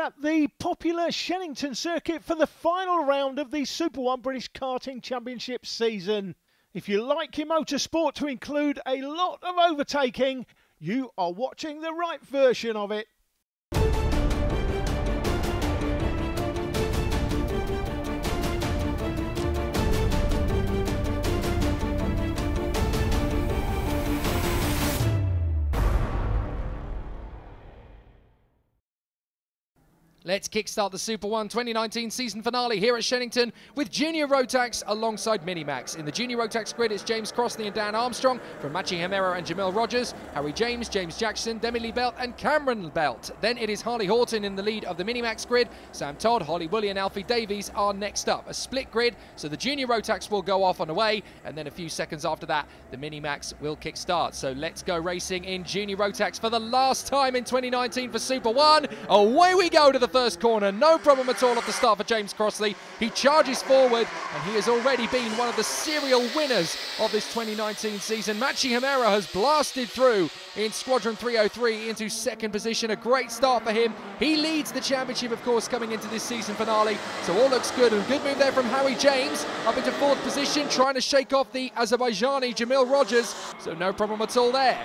at the popular Shennington circuit for the final round of the Super 1 British Karting Championship season. If you like your motorsport to include a lot of overtaking, you are watching the right version of it. Let's kickstart the Super 1 2019 season finale here at Shennington with Junior Rotax alongside Minimax. In the Junior Rotax grid, it's James Crossley and Dan Armstrong from Machi Himera and Jamil Rogers, Harry James, James Jackson, Demi Lee Belt and Cameron Belt. Then it is Harley Horton in the lead of the Minimax grid. Sam Todd, Holly Woolley and Alfie Davies are next up. A split grid, so the Junior Rotax will go off on the way, and then a few seconds after that, the Minimax will kickstart. So let's go racing in Junior Rotax for the last time in 2019 for Super 1. Away we go to the first corner, no problem at all at the start for James Crossley. He charges forward and he has already been one of the serial winners of this 2019 season. Machi Himera has blasted through in Squadron 303 into second position. A great start for him. He leads the championship, of course, coming into this season finale. So all looks good. And good move there from Harry James up into fourth position, trying to shake off the Azerbaijani Jamil Rogers. So no problem at all there.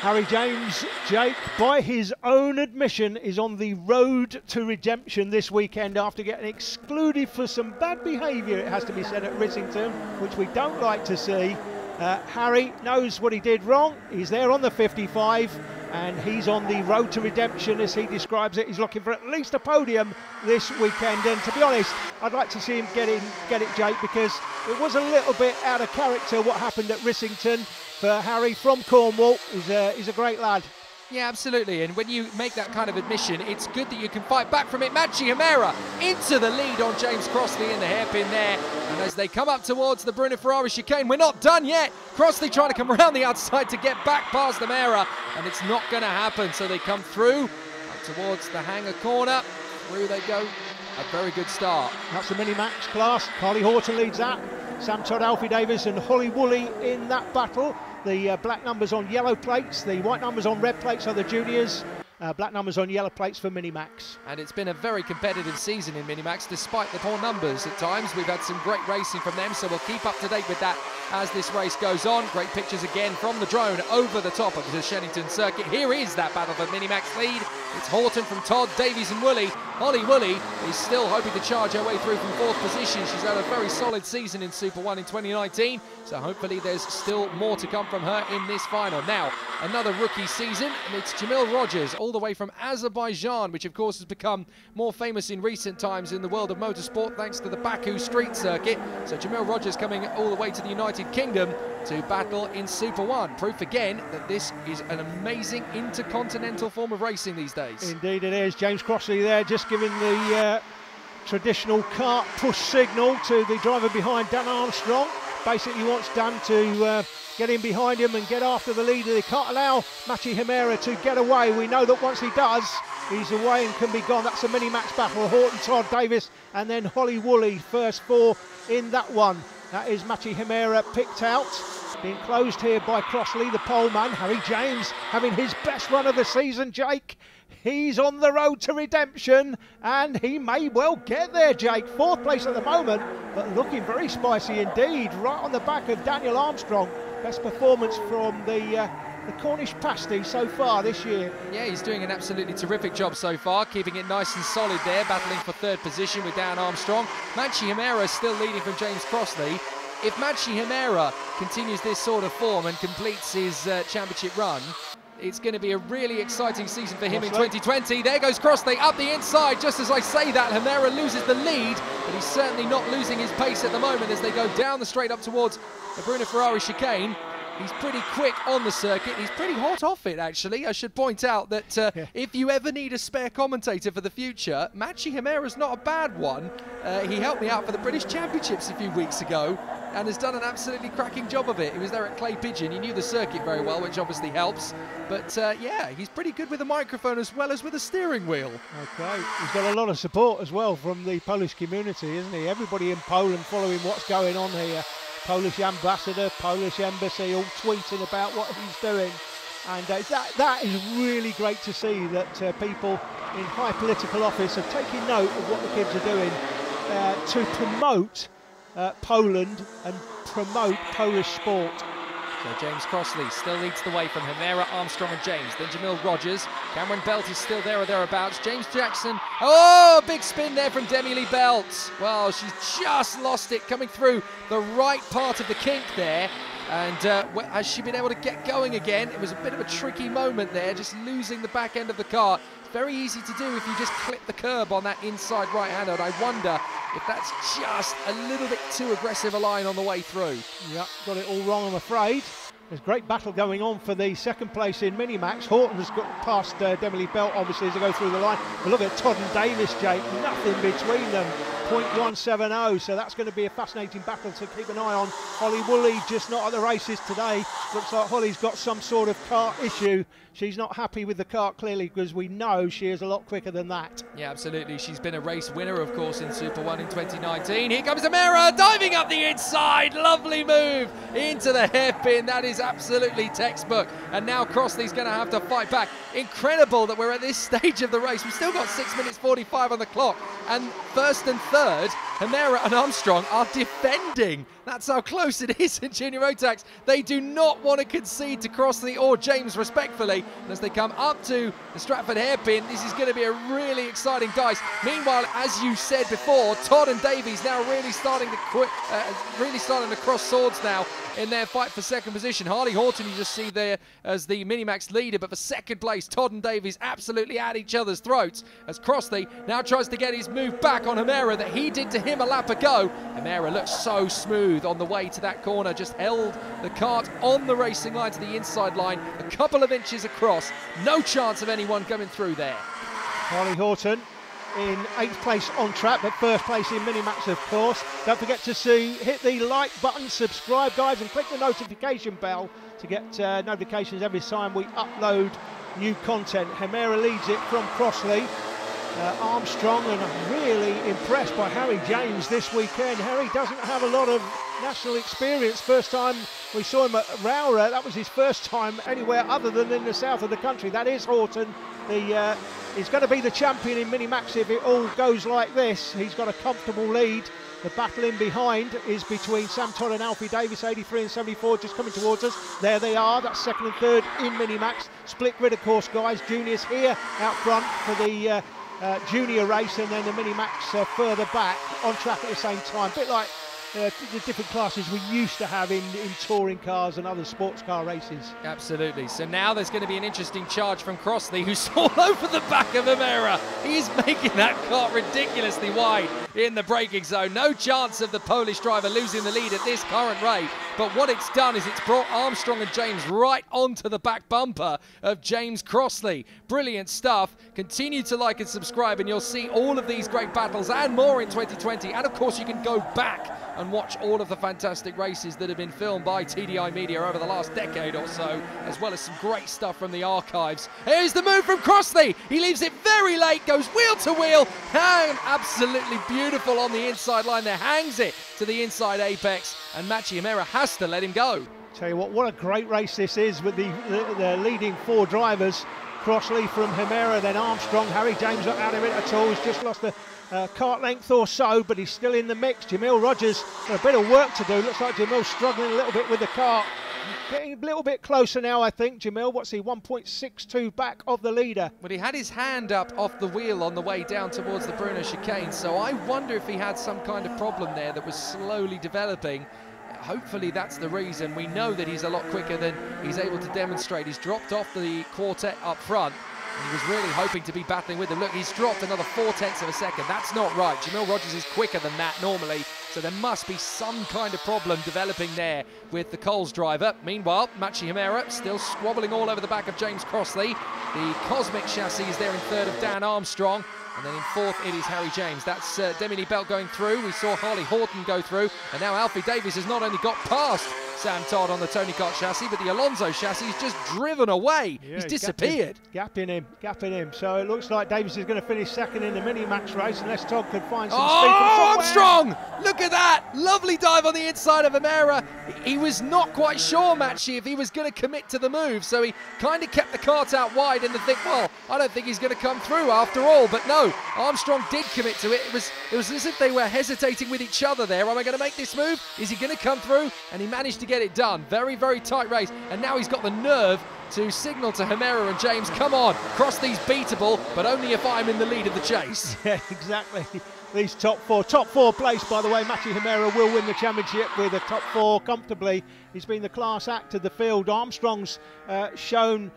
Harry James, Jake, by his own admission, is on the road to redemption this weekend after getting excluded for some bad behaviour, it has to be said, at Rissington, which we don't like to see. Harry knows what he did wrong. He's there on the 55 and he's on the road to redemption, as he describes it. He's looking for at least a podium this weekend, and to be honest, I'd like to see him get it, Jake, because it was a little bit out of character what happened at Rissington. For Harry from Cornwall, he's a great lad. Yeah, absolutely, and when you make that kind of admission, it's good that you can fight back from it. Machi Himera into the lead on James Crossley in the hairpin there, and as they come up towards the Bruno Ferrari chicane, we're not done yet. Crossley trying to come around the outside to get back past Himera, and it's not going to happen, so they come through up towards the hangar corner. Through they go. A very good start. That's the Minimax class. Harley Horton leads that. Sam Todd, Alfie Davies and Holly Woolley in that battle. The black numbers on yellow plates, the white numbers on red plates are the juniors. Black numbers on yellow plates for Minimax. And it's been a very competitive season in Minimax, despite the poor numbers at times. We've had some great racing from them, so we'll keep up to date with that as this race goes on. Great pictures again from the drone over the top of the Shennington circuit. Here is that battle for Minimax lead. It's Horton from Todd, Davies and Woolley. Holly Woolley is still hoping to charge her way through from fourth position. She's had a very solid season in Super 1 in 2019, so hopefully there's still more to come from her in this final. Now, another rookie season, and it's Jamil Rogers, all the way from Azerbaijan, which of course has become more famous in recent times in the world of motorsport thanks to the Baku street circuit. So Jamil Rogers coming all the way to the United Kingdom to battle in Super 1. Proof again that this is an amazing intercontinental form of racing these days. Indeed it is. James Crossley there just giving the traditional kart push signal to the driver behind, Dan Armstrong. Basically wants Dan to get in behind him and get after the leader. They can't allow Machi Himera to get away. We know that once he does, he's away and can be gone. That's a Minimax battle. Horton, Todd, Davis and then Holly Woolley, first four in that one. That is Machi Himera picked out. Being closed here by Crossley, the poleman. Harry James having his best run of the season, Jake. He's on the road to redemption and he may well get there, Jake. Fourth place at the moment, but looking very spicy indeed. Right on the back of Daniel Armstrong. Best performance from the Cornish pasty so far this year. Yeah, he's doing an absolutely terrific job so far, keeping it nice and solid there, battling for third position with Dan Armstrong. Machi Himera still leading from James Crossley. If Machi Himera continues this sort of form and completes his championship run, it's going to be a really exciting season for him in 2020. There goes Crossley up the inside. Just as I say that, Himera loses the lead, but he's certainly not losing his pace at the moment as they go down the straight up towards the Bruno Ferrari chicane. He's pretty quick on the circuit. He's pretty hot off it, actually. I should point out that if you ever need a spare commentator for the future, Machi Himera's not a bad one. He helped me out for the British Championships a few weeks ago and has done an absolutely cracking job of it. He was there at Clay Pigeon. He knew the circuit very well, which obviously helps. But yeah, he's pretty good with a microphone as well as with a steering wheel. Okay, he's got a lot of support as well from the Polish community, isn't he? Everybody in Poland following what's going on here. Polish ambassador, Polish embassy, all tweeting about what he's doing. And that is really great to see, that people in high political office are taking note of what the kids are doing to promote Poland and promote Polish sport. So James Crossley still leads the way from Hemera, Armstrong and James. Then Jamil Rogers. Cameron Belt is still there or thereabouts. James Jackson. Oh, big spin there from Demi Lee Belt. Well, she's just lost it coming through the right part of the kink there. And has she been able to get going again? It was a bit of a tricky moment there, just losing the back end of the car. Very easy to do if you just clip the curb on that inside right-hander. And I wonder if that's just a little bit too aggressive a line on the way through. Yeah, got it all wrong, I'm afraid. There's a great battle going on for the second place in Minimax. Horton has got past Demi Lee Belt, obviously, as they go through the line. But look at Todd and Davis, Jake. Nothing between them. 0.170, so that's going to be a fascinating battle to keep an eye on. Holly Woolley just not at the races today. Looks like Holly's got some sort of kart issue. She's not happy with the kart, clearly, because we know she is a lot quicker than that. Yeah, absolutely. She's been a race winner, of course, in Super 1 in 2019. Here comes Amira, diving up the inside. Lovely move into the hairpin. That is absolutely textbook. And now Crossley's going to have to fight back. Incredible that we're at this stage of the race. We've still got 6 minutes 45 on the clock. And first and third, Hemera and Armstrong are defending. That's how close it is in Junior Rotax. They do not want to concede to Crossley or James, respectfully. And as they come up to the Stratford hairpin, this is going to be a really exciting dice. Meanwhile, as you said before, Todd and Davies now really starting to cross swords now in their fight for second position. Harley Horton, you just see there as the Minimax leader, but for second place, Todd and Davies absolutely at each other's throats as Crossley now tries to get his move back on Hemera that he did to him a lap ago. Hemera looks so smooth on the way to that corner, just held the kart on the racing line to the inside line, a couple of inches across, no chance of anyone coming through there. Harley Horton in 8th place on track, but 1st place in Minimax, of course. Don't forget to hit the like button, subscribe, guys, and click the notification bell to get notifications every time we upload new content. Hemera leads it from Crossley. Armstrong, and I'm really impressed by Harry James this weekend. Harry doesn't have a lot of national experience. First time we saw him at Rowra, that was his first time anywhere other than in the south of the country. That is Horton. He's going to be the champion in Minimax if it all goes like this. He's got a comfortable lead. The battle in behind is between Sam Todd and Alfie Davis, 83 and 74, just coming towards us. There they are, that's second and third in Minimax. Split grid, of course, guys. Juniors here out front for the junior race, and then the Minimax further back on track at the same time. A bit like the different classes we used to have in touring cars and other sports car races. Absolutely. So now there's going to be an interesting charge from Crossley, who's all over the back of Hemera. He's making that kart ridiculously wide in the braking zone. No chance of the Polish driver losing the lead at this current rate. But what it's done is it's brought Armstrong and James right onto the back bumper of James Crossley. Brilliant stuff. Continue to like and subscribe, and you'll see all of these great battles and more in 2020. And of course, you can go back and watch all of the fantastic races that have been filmed by TDI Media over the last decade or so, as well as some great stuff from the archives. Here's the move from Crossley. He leaves it very late, goes wheel to wheel, and absolutely beautiful on the inside line there, hangs it to the inside apex, and Machi Hemera has to let him go. Tell you what a great race this is with the leading 4 drivers. Crossley from Hemera, then Armstrong. Harry James not out of it at all. He's just lost a kart length or so, but he's still in the mix. Jamil Rogers got a bit of work to do. Looks like Jamil's struggling a little bit with the kart. Getting a little bit closer now, I think. Jamil, what's he, 1.62 back of the leader? But he had his hand up off the wheel on the way down towards the Bruno chicane, so I wonder if he had some kind of problem there that was slowly developing. Hopefully that's the reason. We know that he's a lot quicker than he's able to demonstrate. He's dropped off the quartet up front, and he was really hoping to be battling with them. Look, he's dropped another 0.4 of a second. That's not right. Jamil Rogers is quicker than that normally, so there must be some kind of problem developing there with the Coles driver. Meanwhile, Machi Hemera still squabbling all over the back of James Crossley. The Cosmic chassis is there in third of Dan Armstrong. And then in 4th, it is Harry James. That's Demi Lee Belt going through. We saw Harley Horton go through. And now Alfie Davies has not only got past Sam Todd on the Tony Kart chassis, but the Alonso chassis is just driven away. Yeah, he's disappeared. Gapping him. So it looks like Davis is going to finish second in the Minimax race unless Todd could find some speed from somewhere. Armstrong! Look at that! Lovely dive on the inside of Amera. He was not quite sure, Matchy, if he was going to commit to the move, so he kind of kept the kart out wide and to think, well, I don't think he's going to come through after all. But no, Armstrong did commit to it. It was as if they were hesitating with each other there. Am I going to make this move? Is he going to come through? And he managed to get it done. Very, very tight race. And now he's got the nerve to signal to Hemera and James, come on, Crossley's beatable, but only if I'm in the lead of the chase. Yeah, exactly. These top four place, by the way. Matthew Hemera will win the championship with a top four comfortably. He's been the class act of the field. Armstrong's shown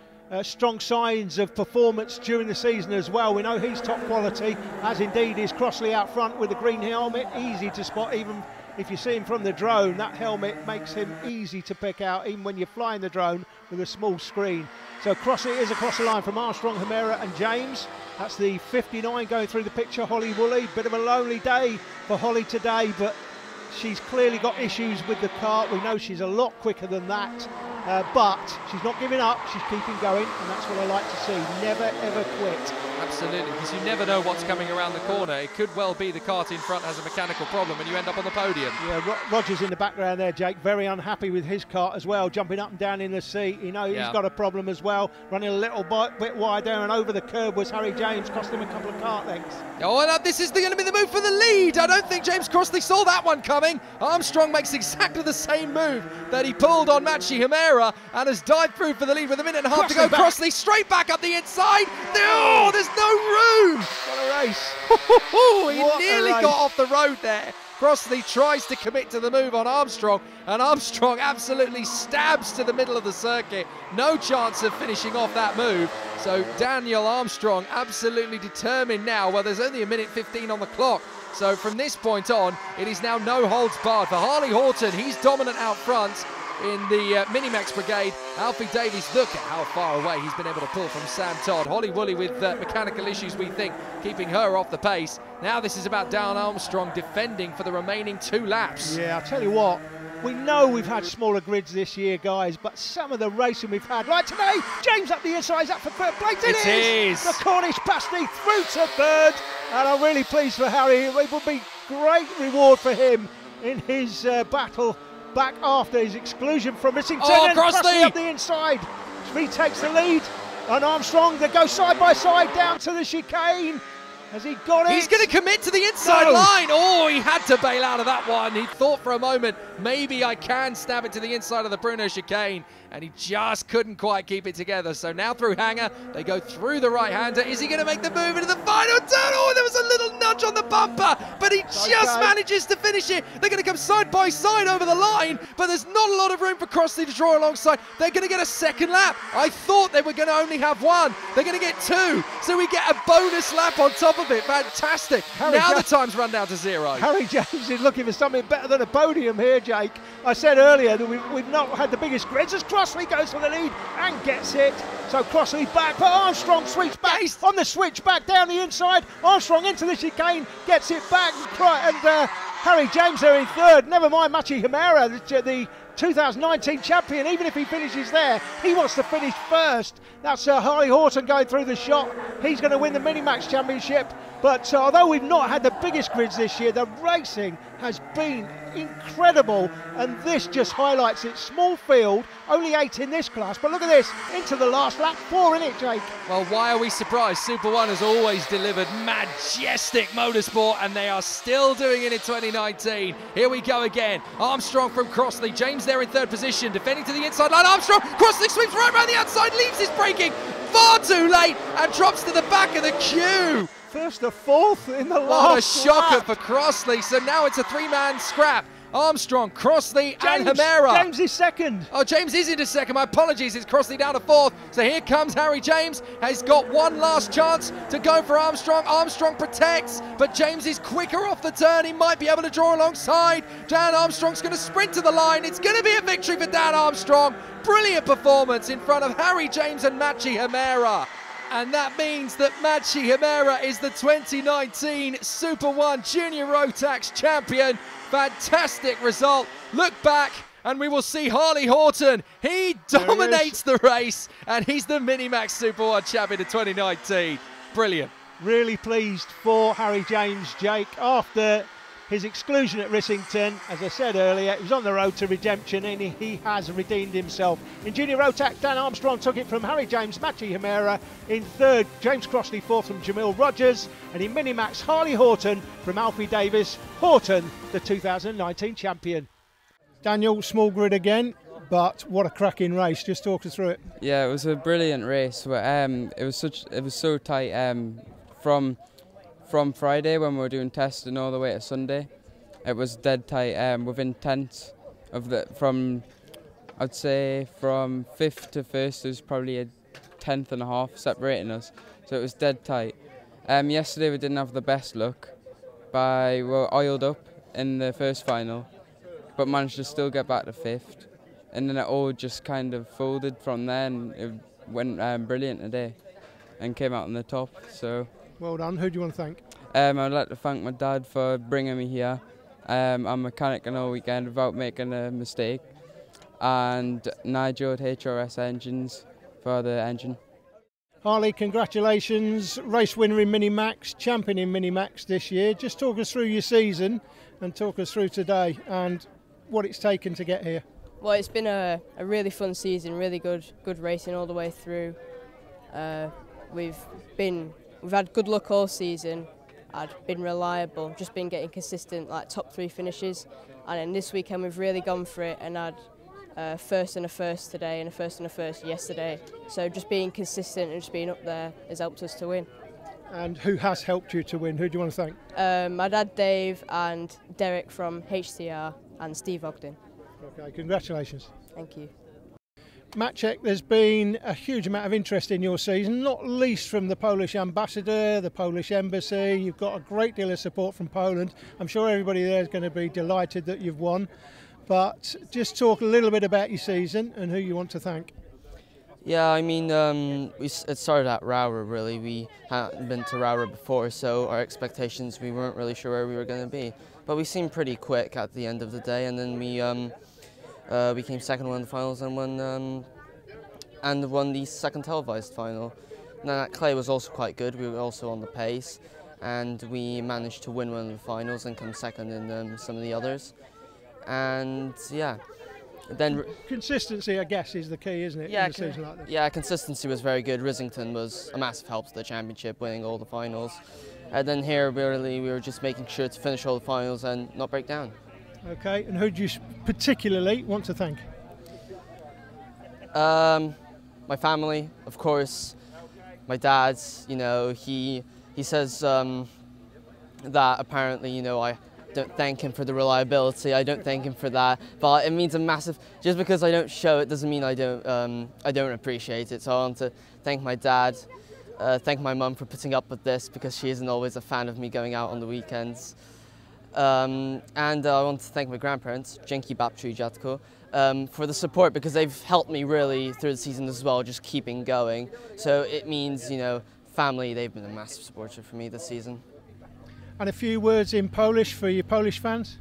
strong signs of performance during the season as well. We know he's top quality, as indeed is Crossley out front with the green helmet. Easy to spot, even if you see him from the drone. That helmet makes him easy to pick out, even when you're flying the drone with a small screen. So Crossley is across the line from Armstrong, Hemera and James. That's the 59 going through the picture, Holly Woolley. Bit of a lonely day for Holly today, but she's clearly got issues with the kart. We know she's a lot quicker than that, but she's not giving up. She's keeping going, and that's what I like to see. Never, ever quit. Absolutely, because you never know what's coming around the corner. It could well be the kart in front has a mechanical problem and you end up on the podium. Yeah, Rogers in the background there, Jake, very unhappy with his kart as well, jumping up and down in the seat. You know, he's got a problem as well, running a little bit wide there, and over the curb was Harry James, cost him a couple of kart lengths. Oh, and this is going to be the move for the lead. I don't think James Crossley saw that one coming. Armstrong makes exactly the same move that he pulled on Matchy Hemera and has dived through for the lead with a minute and a half to go. Crossley straight back up the inside. Oh, there's no room. What a race. He nearly got off the road there. Crossley tries to commit to the move on Armstrong, and Armstrong absolutely stabs to the middle of the circuit. No chance of finishing off that move. So Daniel Armstrong absolutely determined now. Well, there's only a minute 15 on the clock. So from this point on, it is now no holds barred for Harley Horton. He's dominant out front in the Minimax brigade. Alfie Davies, look at how far away he's been able to pull from Sam Todd. Holly Woolley with mechanical issues, we think, keeping her off the pace. Now this is about Dan Armstrong defending for the remaining 2 laps. Yeah, I'll tell you what, we know we've had smaller grids this year, guys, but some of the racing we've had, like today, James up the inside, is up for third place. It is! The Cornish pasty through to third, and I'm really pleased for Harry. It would be great reward for him in his battle back after his exclusion from Missington. And Crossley up the inside retakes the lead, and Armstrong, they go side by side down to the chicane. Has he got it? He's going to commit to the inside line. Oh, he had to bail out of that one. He thought for a moment, maybe I can stab it to the inside of the Bruno chicane, and he just couldn't quite keep it together. So now through Hanger, they go through the right-hander. Is he going to make the move into the final turn? Oh, there was a little nudge on the bumper, but he just manages to finish it. They're going to come side by side over the line, but there's not a lot of room for Crossley to draw alongside. They're going to get a second lap. I thought they were going to only have 1. They're going to get 2, so we get a bonus lap on top of it. Fantastic. Now the time's run down to 0. Harry James is looking for something better than a podium here, Jake. I said earlier that we've not had the biggest grids, as Crossley goes for the lead and gets it. So Crossley back, but Armstrong sweeps back on the switch back down the inside. Armstrong into the chicane, gets it back, and Harry James there in third. Never mind Matchy Hemera, the 2019 champion. Even if he finishes there, he wants to finish first. That's Harley Horton going through the shot. He's going to win the Minimax championship. But although we've not had the biggest grids this year, the racing has been incredible, and this just highlights it. Small field, only 8 in this class, but look at this, into the last lap, 4 in it, Jake. Well, why are we surprised? Super 1 has always delivered majestic motorsport, and they are still doing it in 2019. Here we go again. Armstrong from Crossley. James there in third position, defending to the inside line. Armstrong, Crossley sweeps right around the outside, leaves his braking far too late, and drops to the back of the queue. First to fourth in the last lap. What a shocker for Crossley. So now it's a 3-man scrap. Armstrong, Crossley and Hemera. James is second. Oh, James is into second. My apologies. It's Crossley down to 4th. So here comes Harry James. Has got one last chance to go for Armstrong. Armstrong protects, but James is quicker off the turn. He might be able to draw alongside. Dan Armstrong's going to sprint to the line. It's going to be a victory for Dan Armstrong. Brilliant performance in front of Harry James and Matchy Hemera. And that means that Matchy Hemera is the 2019 Super 1 Junior Rotax champion. Fantastic result. Look back and we will see Harley Horton. He dominates the race, and he's the Minimax Super 1 champion of 2019. Brilliant. Really pleased for Harry James, Jake, after his exclusion at Rissington. As I said earlier, he was on the road to redemption, and he has redeemed himself. In Junior Rotax, Dan Armstrong took it from Harry James, Machi Himera in third, James Crossley fourth from Jamil Rogers, and in Minimax, Harley Horton from Alfie Davis. Horton, the 2019 champion. Daniel, small grid again, but what a cracking race. Just talk us through it. Yeah, it was a brilliant race. It was so tight from Friday when we were doing testing all the way to Sunday. It was dead tight. Within tenths of I'd say from 5th to 1st, there was probably a 10th and a half separating us. So it was dead tight. Yesterday we didn't have the best luck. We were oiled up in the first final, but managed to still get back to 5th. And then it all just kind of folded from there, and it went brilliant today and came out on the top. So well done. Who do you want to thank? I'd like to thank my dad for bringing me here. I'm mechanicking all weekend without making a mistake. And Nigel at HRS Engines for the engine. Harley, congratulations. Race winner in Minimax, champion in Minimax this year. Just talk us through your season and talk us through today and what it's taken to get here. Well, it's been a really fun season, really good racing all the way through. We've had good luck all season. I'd been reliable, just been getting consistent, like top 3 finishes. And then this weekend we've really gone for it and had first and a first today and a first and a first yesterday. So just being consistent and just being up there has helped us to win. And who has helped you to win? Who do you want to thank? My dad Dave and Derek from HCR and Steve Ogden. Okay, congratulations. Thank you. Maciek, there's been a huge amount of interest in your season, not least from the Polish ambassador, the Polish embassy. You've got a great deal of support from Poland. I'm sure everybody there is going to be delighted that you've won. But just talk a little bit about your season and who you want to thank. Yeah, I mean, it started at Rowra, really. We hadn't been to Rowra before, so our expectations, we weren't really sure where we were going to be. But we seemed pretty quick at the end of the day, and then we came second in the finals and won the second televised final. And then at Clay was also quite good. We were also on the pace, and we managed to win one of the finals and come second in some of the others. And yeah, then consistency, I guess, is the key, isn't it? Yeah, in a season like this? Yeah, consistency was very good. Rissington was a massive help to the championship, winning all the finals. And then here, we were just making sure to finish all the finals and not break down. Okay, and who do you particularly want to thank? My family, of course. My dad, you know, he says that apparently, you know, I don't thank him for the reliability. I don't thank him for that, but it means a massive. Just because I don't show it doesn't mean I don't appreciate it. So I want to thank my dad, thank my mum for putting up with this because she isn't always a fan of me going out on the weekends. And I want to thank my grandparents, Dzięki babciu i dziadku, for the support because they've helped me really through the season as well, just keeping going. So it means, you know, family, they've been a massive supporter for me this season. And a few words in Polish for your Polish fans?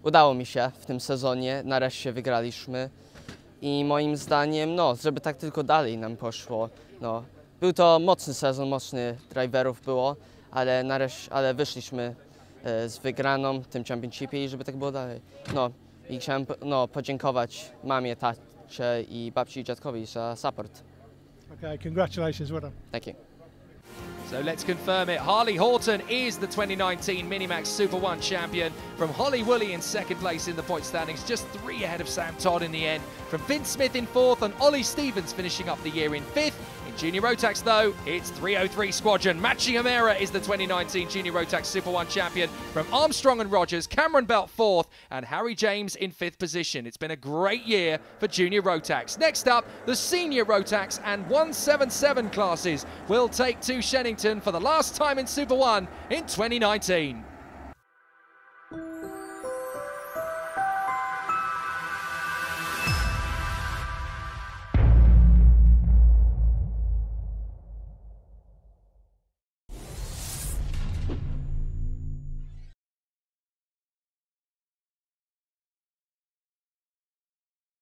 Udało mi się w tym sezonie, nareszcie wygraliśmy i moim zdaniem, no, żeby tak tylko dalej nam poszło. No, był to mocny sezon, mocny driverów było, ale wyszliśmy z wygraną w tym championshipie i żeby tak było dalej. No, i chciałem podziękować mamie, tacie i babci i dziadkowi za support. Okay, congratulations, well done. Thank you. So let's confirm it. Harley Horton is the 2019 Minimax Super 1 champion, from Holly Woolley in second place in the point standings, just 3 ahead of Sam Todd in the end, from Vince Smith in 4th and Ollie Stevens finishing up the year in 5th. In Junior Rotax though, it's 303 Squadron. Machi Himera is the 2019 Junior Rotax Super 1 champion, from Armstrong and Rogers, Cameron Belt 4th and Harry James in 5th position. It's been a great year for Junior Rotax. Next up, the Senior Rotax and 177 classes will take to Shenington for the last time in Super 1 in 2019.